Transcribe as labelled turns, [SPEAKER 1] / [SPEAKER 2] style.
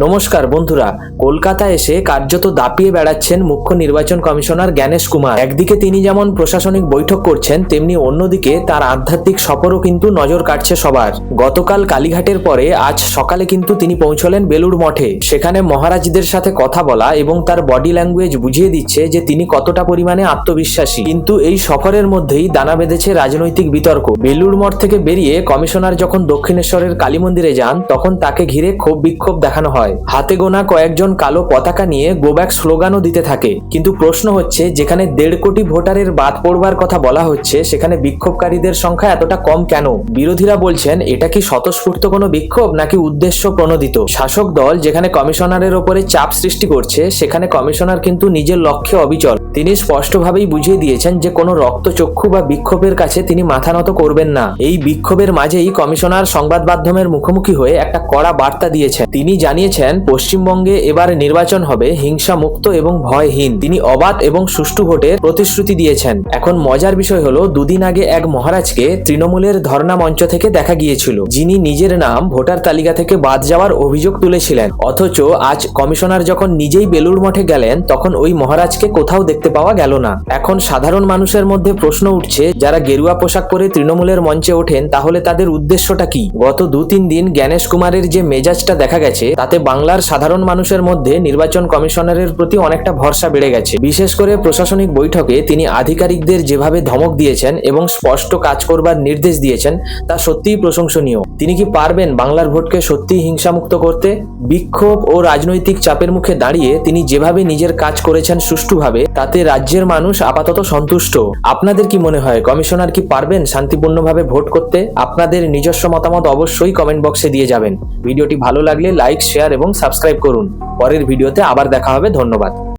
[SPEAKER 1] নমস্কার বন্ধুরা, কলকাতা এসে কার্যত দাপিয়ে বেড়াচ্ছেন মুখ্য নির্বাচন কমিশনার জ্ঞানেশ কুমার। একদিকে তিনি যেমন প্রশাসনিক বৈঠক করছেন, তেমনি অন্যদিকে তার আধ্যাত্মিক সফরও কিন্তু নজর কাটছে সবার। গতকাল কালীঘাটের পরে আজ সকালে কিন্তু তিনি পৌঁছলেন বেলুড় মঠে। সেখানে মহারাজদের সাথে কথা বলা এবং তার বডি ল্যাঙ্গুয়েজ বুঝিয়ে দিচ্ছে যে তিনি কতটা পরিমাণে আত্মবিশ্বাসী। কিন্তু এই সফরের মধ্যেই দানা বেঁধেছে রাজনৈতিক বিতর্ক। বেলুড় মঠ থেকে বেরিয়ে কমিশনার যখন দক্ষিণেশ্বরের কালী মন্দিরে যান, তখন তাকে ঘিরে ক্ষোভ বিক্ষোভ দেখানো হয়। হাতে গোনা কয়েকজন কালো পতাকা নিয়ে গো ব্যাক স্লোগানও দিতে থাকে। কিন্তু প্রশ্ন হচ্ছে, যেখানে 1.5 কোটি ভোটারের বাদ পড়বার কথা বলা হচ্ছে, সেখানে বিক্ষোভকারীদের সংখ্যা এতটা কম কেন? বিরোধীরা বলছেন, এটা কি স্বতঃস্ফূর্ত কোনো বিক্ষোভ নাকি উদ্দেশ্য প্রণোদিত? শাসক দল যেখানে কমিশনারের ওপরে চাপ সৃষ্টি করছে, সেখানে কমিশনার কিন্তু নিজের লক্ষ্যে অবিচল। তিনি স্পষ্টভাবেই বুঝিয়ে দিয়েছেন যে কোনো রক্তচক্ষু বা বিক্ষোভের কাছে তিনি মাথা নত করবেন না। এই বিক্ষোভের মাঝেই কমিশনার সংবাদ মাধ্যমের মুখোমুখি হয়ে একটা কড়া বার্তা দিয়েছেন। তিনি জানিয়েছেন, পশ্চিমবঙ্গে এবার নির্বাচন হবে হিংসা মুক্ত এবং ভয়হীন। তিনি অবাধ এবং সুষ্ঠু ভোটের প্রতিশ্রুতি দিয়েছেন। এখন মজার বিষয় হলো, দুদিন আগে এক মহারাজকে তৃণমূলের ধর্ণা মঞ্চ থেকে দেখা গিয়েছিল, যিনি নিজের নাম ভোটার তালিকা থেকে বাদ যাওয়ার অভিযোগ তুলেছিলেন। অথচ আজ কমিশনার যখন নিজেই বেলুড় মঠে গেলেন, তখন ওই মহারাজকে কোথাও দেখতে পাওয়া গেল না। এখন সাধারণ মানুষের মধ্যে প্রশ্ন উঠছে, যারা গেরুয়া পোশাক পরে তৃণমূলের মঞ্চে ওঠেন, তাহলে তাদের উদ্দেশ্যটা কি? গত 2-3 দিন জ্ঞানেশ কুমারের যে মেজাজটা দেখা গেছে, তাতে বাংলার সাধারণ মানুষের মধ্যে নির্বাচন কমিশনারের প্রতি অনেকটা ভরসা বেড়ে গেছে। বিশেষ করে প্রশাসনিক বৈঠকে তিনি আধিকারিকদের যেভাবে ধমক দিয়েছেন এবং স্পষ্ট কাজ করবার নির্দেশ দিয়েছেন, তা সত্যিই প্রশংসনীয়। তিনি কি পারবেন বাংলার ভোটকে সত্যিই হিংসামুক্ত করতে? বিক্ষোভ ও রাজনৈতিক চাপের মুখে দাঁড়িয়ে তিনি যেভাবে নিজের কাজ করেছেন সুষ্ঠুভাবে, তাতে রাজ্যের মানুষ আপাতত সন্তুষ্ট। আপনাদের কি মনে হয়, কমিশনার কি পারবেন শান্তিপূর্ণভাবে ভোট করতে? আপনাদের নিজস্ব মতামত অবশ্যই কমেন্ট বক্সে দিয়ে যাবেন। ভিডিওটি ভালো লাগলে লাইক, শেয়ার এবং সাবস্ক্রাইব করুন। পরের ভিডিওতে আবার দেখা হবে। ধন্যবাদ।